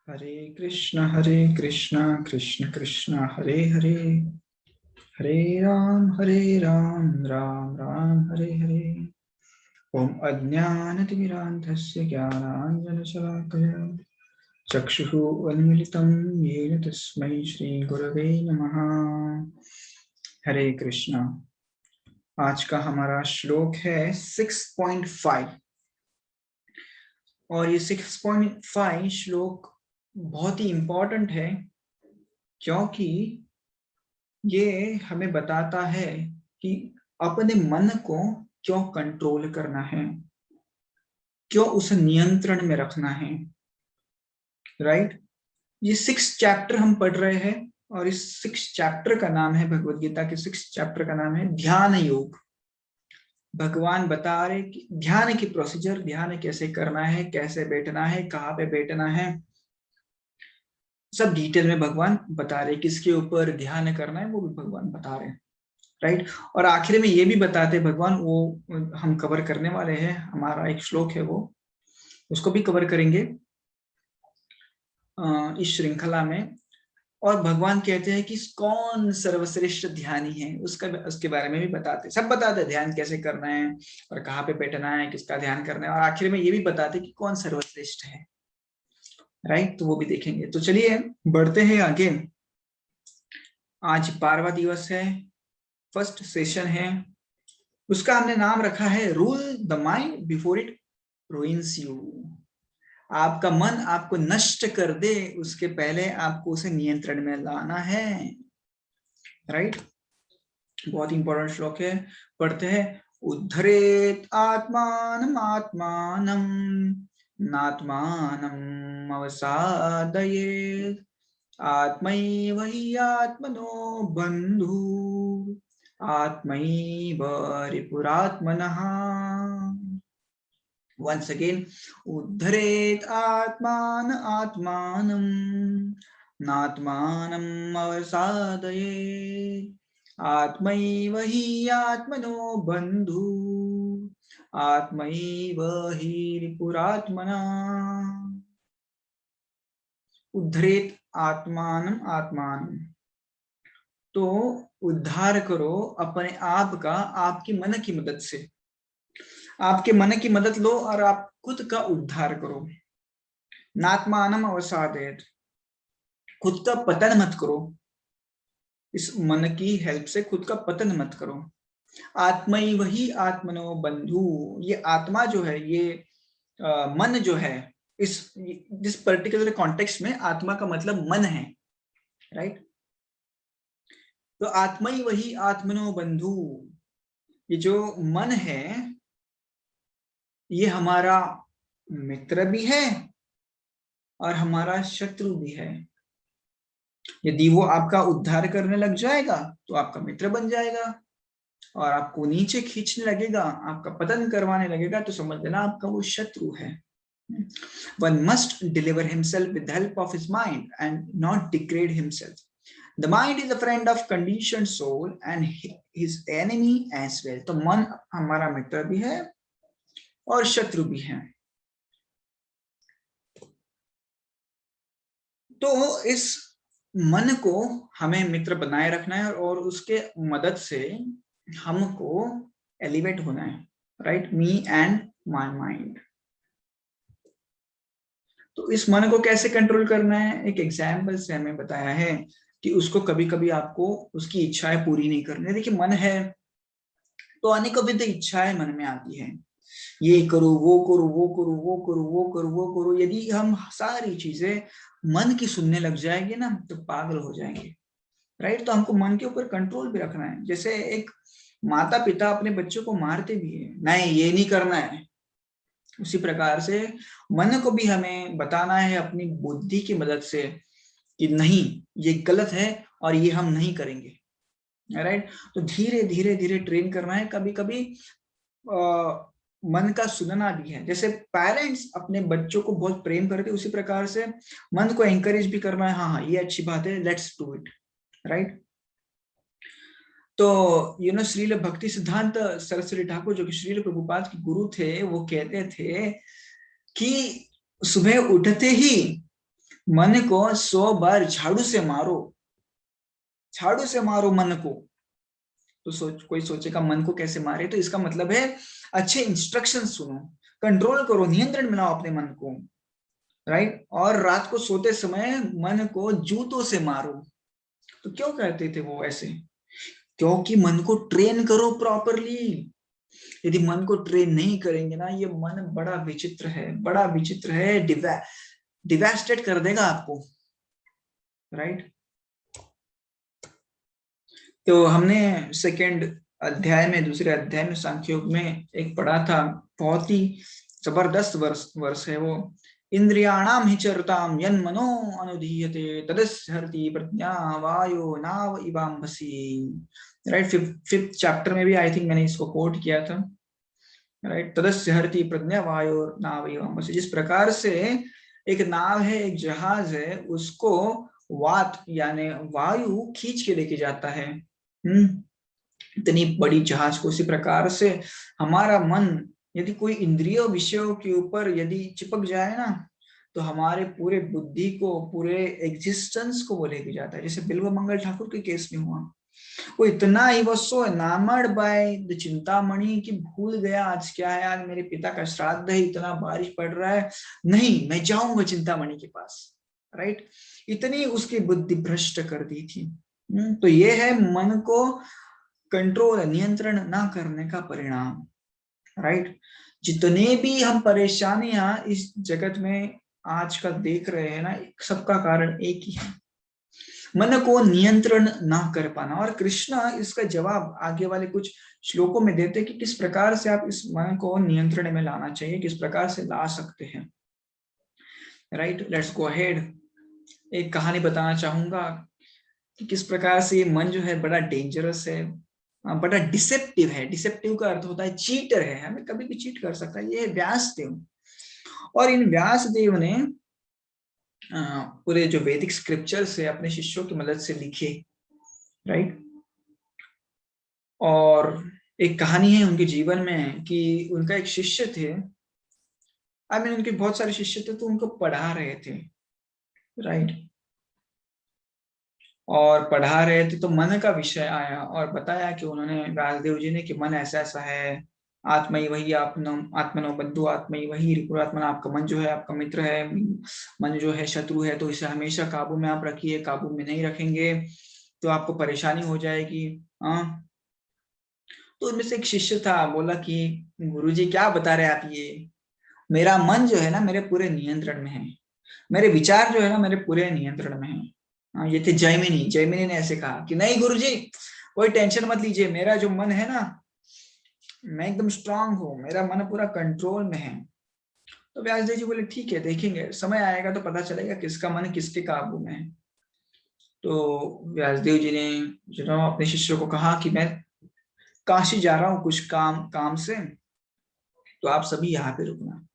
हरे कृष्णा कृष्ण कृष्ण हरे हरे, हरे राम राम राम हरे हरे। ओम अज्ञानतिमिरान्धस्य ज्ञानाञ्जनशलाकया चक्षुः उन्मिलितं येन तस्मै श्रीगुरवे नमः। हरे कृष्णा। आज का हमारा श्लोक है 6.5 और ये 6.5 श्लोक बहुत ही इम्पोर्टेंट है क्योंकि ये हमें बताता है कि अपने मन को क्यों कंट्रोल करना है, क्यों उसे नियंत्रण में रखना है। राइट। ये 6 चैप्टर हम पढ़ रहे हैं और इस 6 चैप्टर का नाम है, भगवत गीता के 6 चैप्टर का नाम है ध्यान योग। भगवान बता रहे कि ध्यान की प्रोसीजर, ध्यान कैसे करना है, कैसे बैठना है, कहाँ पे बैठना है, सब डिटेल में भगवान बता रहे। किसके ऊपर ध्यान करना है वो भी भगवान बता रहे हैं। राइट। और आखिर में ये भी बताते भगवान, वो हम कवर करने वाले हैं, हमारा एक श्लोक है वो, उसको भी कवर करेंगे इस श्रृंखला में। और भगवान कहते हैं कि कौन सर्वश्रेष्ठ ध्यानी है, उसके बारे में भी बताते, सब बताते ध्यान कैसे करना है और कहाँ पे बैठना है, किसका ध्यान करना है, और आखिर में ये भी बताते कि कौन सर्वश्रेष्ठ है। राइट। तो वो भी देखेंगे। तो चलिए बढ़ते हैं आगे। आज 12वां दिवस है, फर्स्ट सेशन है, उसका हमने नाम रखा है rule the mind before it ruins you. आपका मन आपको नष्ट कर दे उसके पहले आपको उसे नियंत्रण में लाना है। राइट। बहुत इंपॉर्टेंट श्लोक है, पढ़ते हैं। उद्धरेत आत्मानम आत्मानम नात्मानम अवसादयेत आत्मैव हि आत्मनो बंधु आत्मैव रिपुरात्मनः। Once again, उद्धरेत आत्मान आत्मानं नात्मानम् अवसादयेत् आत्मैव हि आत्मनो बन्धु आत्मैव हि रिपुरात्मना। उद्धरेत आत्मानं आत्मानं, तो उद्धार करो अपने आप का आपकी मन की मदद से। आपके मन की मदद लो और आप खुद का उद्धार करो। नात्मानम अवसादेत, खुद का पतन मत करो, इस मन की हेल्प से खुद का पतन मत करो। आत्मई वही आत्मनो बंधु, ये आत्मा जो है, ये मन जो है, जिस पर्टिकुलर कॉन्टेक्स्ट में आत्मा का मतलब मन है। राइट। तो आत्मई वही आत्मनो बंधु, ये जो मन है ये हमारा मित्र भी है और हमारा शत्रु भी है। यदि वो आपका उद्धार करने लग जाएगा तो आपका मित्र बन जाएगा, और आपको नीचे खींचने लगेगा, आपका पतन करवाने लगेगा, तो समझ लेना आपका वो शत्रु है। One must deliver himself with the help of his mind and not degrade himself. The mind is a friend of conditioned soul and his enemy as well. तो मन हमारा मित्र भी है और शत्रु भी है। तो इस मन को हमें मित्र बनाए रखना है और उसके मदद से हमको एलिवेट होना है। Right. Me and my mind. तो इस मन को कैसे कंट्रोल करना है, एक एग्जाम्पल से हमें बताया है कि उसको कभी कभी आपको उसकी इच्छाएं पूरी नहीं करनी। देखिए मन है तो अनेकों विध इच्छाएं मन में आती है, ये करो वो करो वो करो वो करो वो करो वो करो। यदि हम सारी चीजें मन की सुनने लग जाएंगे ना तो पागल हो जाएंगे। राइट। तो हमको मन के ऊपर कंट्रोल भी रखना है। जैसे एक माता पिता अपने बच्चों को मारते भी है, नहीं ये नहीं करना है, उसी प्रकार से मन को भी हमें बताना है अपनी बुद्धि की मदद से कि नहीं ये गलत है और ये हम नहीं करेंगे। राइट। तो धीरे धीरे धीरे ट्रेन करना है। कभी कभी मन का सुनना भी है। जैसे पेरेंट्स अपने बच्चों को बहुत प्रेम करते हैं, उसी प्रकार से मन को एंकरेज भी करना है। हाँ हाँ ये अच्छी बात है, लेट्स डू इट। राइट। तो श्रील भक्ति सिद्धांत सरस्वती ठाकुर जो कि श्रील प्रभुपाद के गुरु थे, वो कहते थे कि सुबह उठते ही मन को 100 बार झाड़ू से मारो, झाड़ू से मारो मन को। तो कोई सोचेगा मन को कैसे मारे, तो इसका मतलब है अच्छे इंस्ट्रक्शन सुनो, कंट्रोल करो, नियंत्रण में लाओ अपने मन को, राइट। और रात को सोते समय मन को जूतों से मारो। तो क्यों कहते थे वो ऐसे? क्योंकि मन को ट्रेन करो प्रॉपरली। यदि मन को ट्रेन नहीं करेंगे ना, ये मन बड़ा विचित्र है, बड़ा विचित्र है, डिवास्टेट कर देगा आपको, राइट। तो हमने सेकंड अध्याय में, दूसरे अध्याय में सांख्य योग में एक पढ़ा था, बहुत ही जबरदस्त वर्ष है वो। इंद्रियाणाम हि चरताम यन्मनो अनुधीयते तदस्हरति प्रज्ञा वायो नाव इवाम्भसी, राइट। फिफ्थ चैप्टर में भी आई थिंक मैंने इसको कोट किया था, राइट। तदस्हरति प्रज्ञा वायो नाव इवाम्भसी। जिस प्रकार से एक नाव है, एक जहाज है, उसको वात यानी वायु खींच के लेके जाता है, इतनी बड़ी जहाज को। उसी प्रकार से हमारा मन यदि कोई इंद्रियों विषयों के ऊपर यदि चिपक जाए ना, तो हमारे पूरे बुद्धि को, पूरे एग्जिस्टेंस को वो लेके जाता है। जैसे बिल्व मंगल ठाकुर के केस में हुआ, वो इतना ही वो सो एनामर्ड बाय द चिंतामणि कि भूल गया आज क्या है, आज मेरे पिता का श्राद्ध है, इतना बारिश पड़ रहा है, नहीं मैं जाऊंगा चिंतामणि के पास, राइट। इतनी उसकी बुद्धि भ्रष्ट कर दी थी। तो ये है मन को कंट्रोल, नियंत्रण ना करने का परिणाम, राइट। जितने भी हम परेशानियां इस जगत में आज का देख रहे हैं ना, सबका कारण एक ही है, मन को नियंत्रण ना कर पाना। और कृष्ण इसका जवाब आगे वाले कुछ श्लोकों में देते हैं कि किस प्रकार से आप इस मन को नियंत्रण में लाना चाहिए, किस प्रकार से ला सकते हैं, राइट। Let's go ahead. एक कहानी बताना चाहूंगा कि किस प्रकार से ये मन जो है बड़ा डेंजरस है, बड़ा डिसेप्टिव है। डिसेप्टिव का अर्थ होता है चीटर है, हमें कभी भी चीट कर सकता है। ये व्यासदेव, और इन व्यासदेव ने पूरे जो वैदिक स्क्रिप्चर्स है अपने शिष्यों की मदद से लिखे, राइट। और एक कहानी है उनके जीवन में कि उनका एक शिष्य थे, आई मीन उनके बहुत सारे शिष्य थे, तो उनको पढ़ा रहे थे, राइट। और पढ़ा रहे थे तो मन का विषय आया और बताया कि उन्होंने व्यासदेव जी ने कि मन ऐसा ऐसा है, आत्मा ही वही आत्मनो बंधु आत्मा ही वही रिपुरात्मन। आपका मन जो है आपका मित्र है, मन जो है शत्रु है, तो इसे हमेशा काबू में आप रखिए, काबू में नहीं रखेंगे तो आपको परेशानी हो जाएगी। तो उनमें से एक शिष्य था, बोला कि गुरुजी क्या बता रहे आप, ये मेरा मन जो है ना मेरे पूरे नियंत्रण में है, मेरे विचार जो है ना मेरे पूरे नियंत्रण में है। ये थे जैमिनी। जैमिनी ने ऐसे कहा कि नहीं गुरुजी, कोई टेंशन मत लीजिए, मेरा जो मन है ना, मैं एकदम स्ट्रांग हूँ, मेरा मन पूरा कंट्रोल में है। तो व्यासदेव जी बोले ठीक है, देखेंगे, समय आएगा तो पता चलेगा किसका मन किसके काबू में है। तो व्यासदेव जी ने जो अपने शिष्यों को कहा कि मैं काशी जा रहा हूँ कुछ काम से, तो आप सभी यहाँ पे रुकना।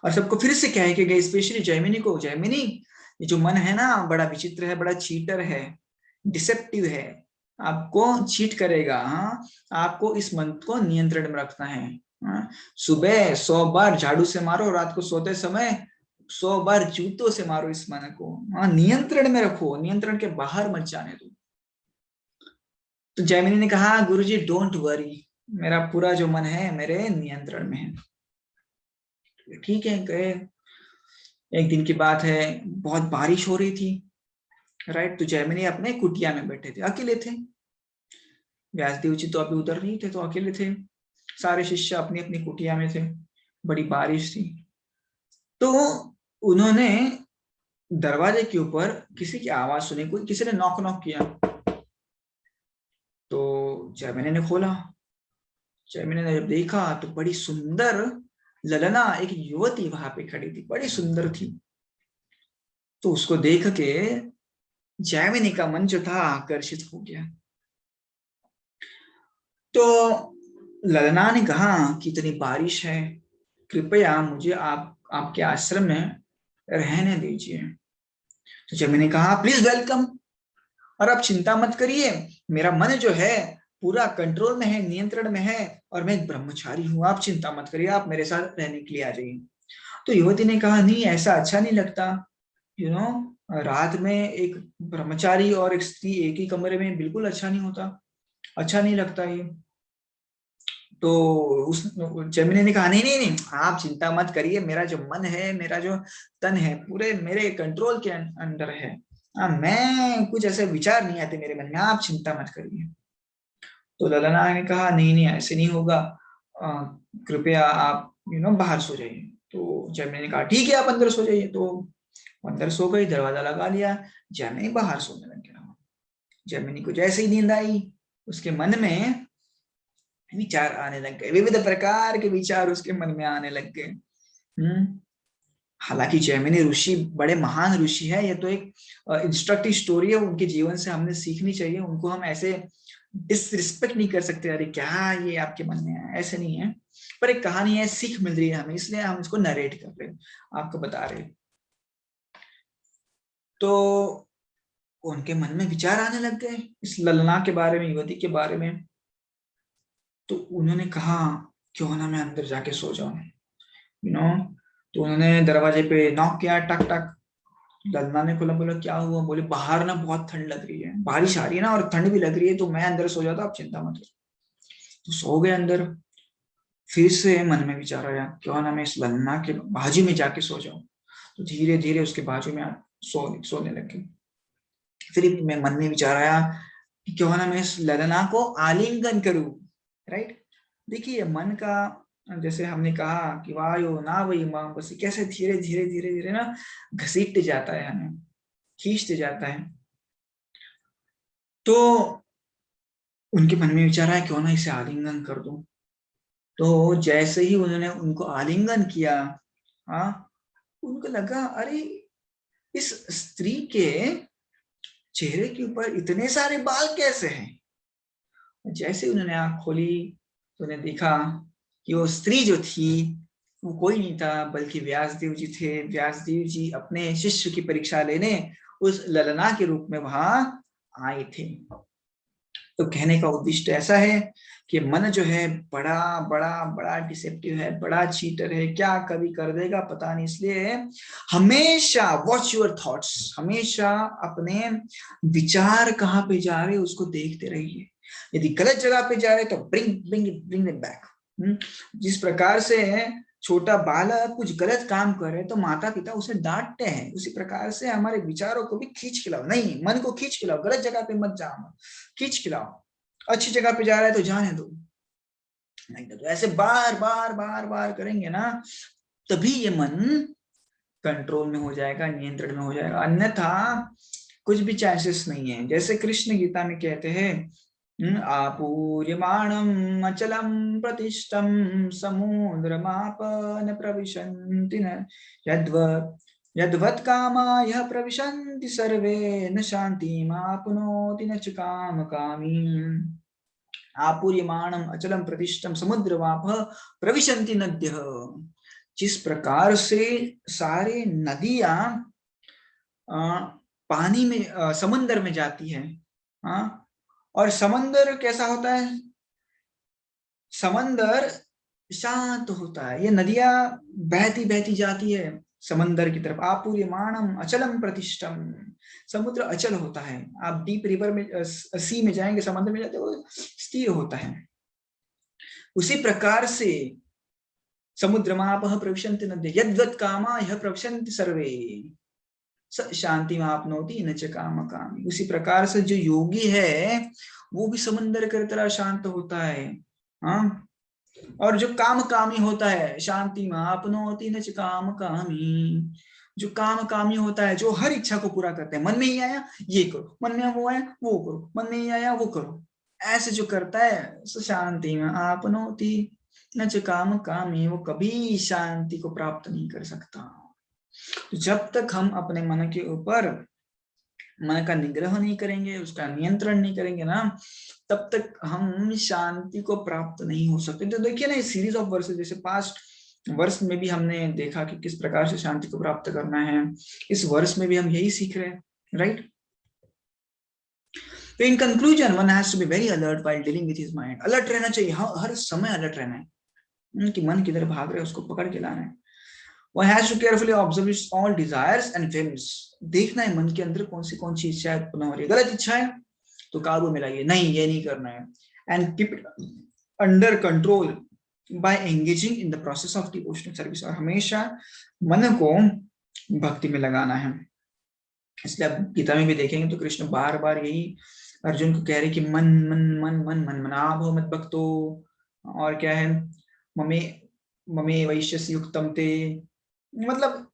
और सबको फिर से कह के गए, स्पेशली जैमिनी को, जैमिनी ये जो मन है ना बड़ा विचित्र है, बड़ा चीटर है, डिसेप्टिव है, आपको चीट करेगा। आपको इस मन को नियंत्रण में रखना है। सुबह 100 बार झाड़ू से मारो, रात को सोते समय 100 बार जूतों से मारो इस मन को। नियंत्रण में रखो, नियंत्रण के बाहर मत जाने दो। तो जैमिनी ने कहा गुरुजी डोंट वरी, मेरा पूरा जो मन है मेरे नियंत्रण में है। ठीक है, गए। एक दिन की बात है, बहुत बारिश हो रही थी, राइट। तो जैमिनी अपने कुटिया में बैठे थे, अकेले थे। व्यासदेव जी तो अभी उधर नहीं थे, तो अकेले थे, सारे शिष्य अपनी अपनी कुटिया में थे, बड़ी बारिश थी। तो उन्होंने दरवाजे के ऊपर किसी की आवाज सुनी, कोई किसी ने नॉक नॉक किया। तो जैमिनी ने खोला। जैमिनी ने जब देखा तो बड़ी सुंदर ललना एक युवती वहां पे खड़ी थी, बड़ी सुंदर थी। तो उसको देख के जैमिनी का मन जो था आकर्षित हो गया। तो ललना ने कहा कि इतनी बारिश है, कृपया मुझे आपके आश्रम में रहने दीजिए। तो जैमिनी ने कहा प्लीज वेलकम, और आप चिंता मत करिए, मेरा मन जो है पूरा कंट्रोल में है, नियंत्रण में है, और मैं एक ब्रह्मचारी हूँ, आप चिंता मत करिए, आप मेरे साथ रहने के लिए आ जाइए। तो युवती ने कहा नहीं, ऐसा अच्छा नहीं लगता। रात में एक ब्रह्मचारी और एक स्त्री एक ही कमरे में बिल्कुल अच्छा नहीं होता, अच्छा नहीं लगता ये। तो उस जैमिनी ने कहा नहीं नहीं नहीं, आप चिंता मत करिए, मेरा जो मन है, मेरा जो तन है, पूरे मेरे कंट्रोल के अंदर है। मैं कुछ ऐसे विचार नहीं आते मेरे मन में, आप चिंता मत करिए। तो ललना ने कहा नहीं नहीं, ऐसे नहीं होगा, कृपया आप बाहर सो जाइए। तो जैमिनी ने कहा ठीक है, आप अंदर सो जाइए। तो अंदर सो गई, दरवाजा लगा लिया, जैमिनी बाहर सोने लग गया। जैमिनी को जैसे ही नींद आई, उसके मन में विचार आने लग गए, विविध प्रकार के विचार उसके मन में आने लग गए। हालांकि जैमिनी ऋषि बड़े महान ऋषि है, ये तो एक इंस्ट्रक्टिव स्टोरी है, उनके जीवन से हमने सीखनी चाहिए, उनको हम ऐसे डिसरिस्पेक्ट नहीं कर सकते, अरे क्या ये आपके मन में है, ऐसे नहीं है। पर एक कहानी है, सीख मिल रही है हमें, इसलिए हम इसको नरेट कर रहे हैं, आपको बता रहे। तो उनके मन में विचार आने लग गए इस ललना के बारे में, युवती के बारे में। तो उन्होंने कहा क्यों ना मैं अंदर जाके सो जाऊं, तो उन्होंने दरवाजे पे नॉक किया, टक टक। ललना ने खोला, बोला क्या हुआ? बोले बाहर ना बहुत ठंड लग रही है, बारिश आ रही है ना और ठंड भी लग रही है, तो मैं अंदर सो जाता, आप चिंता मत करो। तो सो गए अंदर। फिर से मन में विचार आया क्यों ना मैं इस ललना के बाजू में जाके सो जाऊं। तो धीरे धीरे उसके बाजू में सोने लगे। फिर मैं मन में विचार आया कि क्यों ना मैं इस ललना को आलिंगन करूं। राइट, देखिए मन का, जैसे हमने कहा कि वायु ना वही मां बस कैसे धीरे धीरे धीरे धीरे ना घसीटते जाता है, हमें खींचते जाता है। तो उनके मन में विचार आया क्यों ना इसे आलिंगन कर दूं। तो जैसे ही उन्होंने उनको आलिंगन किया, हाँ, उनको लगा अरे इस स्त्री के चेहरे के ऊपर इतने सारे बाल कैसे हैं। जैसे उन्होंने आंख खोली तो उन्हें देखा कि वो स्त्री जो थी वो कोई नहीं था, बल्कि व्यासदेव जी थे। व्यासदेव जी अपने शिष्य की परीक्षा लेने उस ललना के रूप में वहां आए थे। तो कहने का उद्देश्य ऐसा है कि मन जो है बड़ा बड़ा बड़ा डिसेप्टिव है, बड़ा चीटर है, क्या कभी कर देगा पता नहीं। इसलिए हमेशा वॉच योर थॉट्स, हमेशा अपने विचार कहाँ पे जा रहे उसको देखते रहिए। यदि गलत जगह पे जा रहे तो bring bring bring it back. जिस प्रकार से छोटा बालक कुछ गलत काम करे तो माता पिता उसे डांटते हैं, उसी प्रकार से हमारे विचारों को भी खींच के लाओ। नहीं, मन को खींच के लाओ, गलत जगह पे मत जाओ, खींच के लाओ। अच्छी जगह पे जा रहा है तो जाने दो, नहीं तो ऐसे बार बार बार बार करेंगे ना, तभी ये मन कंट्रोल में हो जाएगा, नियंत्रण में हो जाएगा। अन्यथा कुछ भी चांसेस नहीं है। जैसे कृष्ण गीता में कहते हैं, आपूर्यमाणम अचलम प्रतिष्ठम समुद्रमाप न प्रविशन्ति न यद्वत् यद्वत् कामा यह प्रविशन्ति सर्वे न शान्तिमाप्नोति न च कामकामी। आपूर्यमाणम अचलम प्रतिष्ठम समुद्रमाप प्रविशन्ति नद्यः। जिस प्रकार से सारे नदियां पानी में, समंदर में जाती है, और समंदर कैसा होता है? समंदर शांत होता है, ये नदियां बहती बहती जाती है समंदर की तरफ। आपूर्यमाणम अचलम प्रतिष्ठम, समुद्र अचल होता है। आप डीप रिवर में, सी में जाएंगे, समंदर में जाते हो, स्थिर होता है। उसी प्रकार से समुद्रमापः प्रविशन्ति नद्यः यद्वत् कामा यह प्रविशन्ति सर्वे शांति आपनोति न च कामकामी। उसी प्रकार से जो योगी है वो भी समंदर की तरह शांत होता है, हाँ। और जो काम कामी होता है, शांति में आपनोति न च कामकामी, जो काम कामी होता है, जो हर इच्छा को पूरा करते हैं। मन में ही आया ये करो, मन में वो आया वो करो, मन में ही आया वो करो, ऐसे जो करता है शांति में आपनोति न च कामकामी, वो कभी शांति को प्राप्त नहीं कर सकता। तो जब तक हम अपने मन के ऊपर, मन का निग्रह नहीं करेंगे, उसका नियंत्रण नहीं करेंगे ना, तब तक हम शांति को प्राप्त नहीं हो सकते। तो देखिए ना, सीरीज ऑफ वर्सेस, जैसे पास्ट वर्ष में भी हमने देखा कि किस प्रकार से शांति को प्राप्त करना है, इस वर्ष में भी हम यही सीख रहे हैं, राइट। तो in conclusion one has to be very alert while dealing with his mind. Alert रहना चाहिए, हर समय अलर्ट रहना है कि मन किधर भाग रहे है, उसको पकड़ के लाना है। One has to carefully observe its all desires and whims. देखना है मन के अंदर कौन सी इच्छा उत्पन्न हो रही है। गलत इच्छा है तो काबू में लाइए, नहीं ये नहीं करना है, and keep it under control by engaging in the process of devotional service. और हमेशा मन को भक्ति में लगाना है। इसलिए आप गीता में भी देखेंगे तो कृष्ण बार बार यही अर्जुन को कह रहे कि मन मन मन मन मन मना भो मत भक्तो, और क्या है, ममे ममे वैश्यसि युक्तम ते, मतलब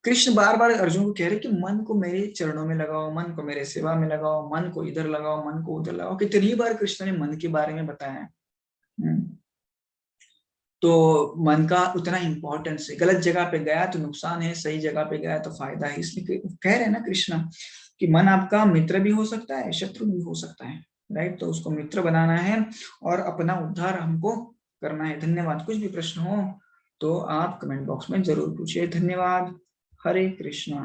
कृष्ण बार बार अर्जुन को कह रहे कि मन को मेरे चरणों में लगाओ, मन को मेरे सेवा में लगाओ, मन को इधर लगाओ, मन को उधर लगाओ। कितनी बार कृष्ण ने मन के बारे में बताया है। तो मन का उतना इंपॉर्टेंस है, गलत जगह पे गया तो नुकसान है, सही जगह पे गया तो फायदा है। इसलिए कह रहे हैं ना कृष्ण कि मन आपका मित्र भी हो सकता है, शत्रु भी हो सकता है, राइट। तो उसको मित्र बनाना है और अपना उद्धार हमको करना है। धन्यवाद। कुछ भी प्रश्न हो तो आप कमेंट बॉक्स में जरूर पूछिए। धन्यवाद। हरे कृष्णा।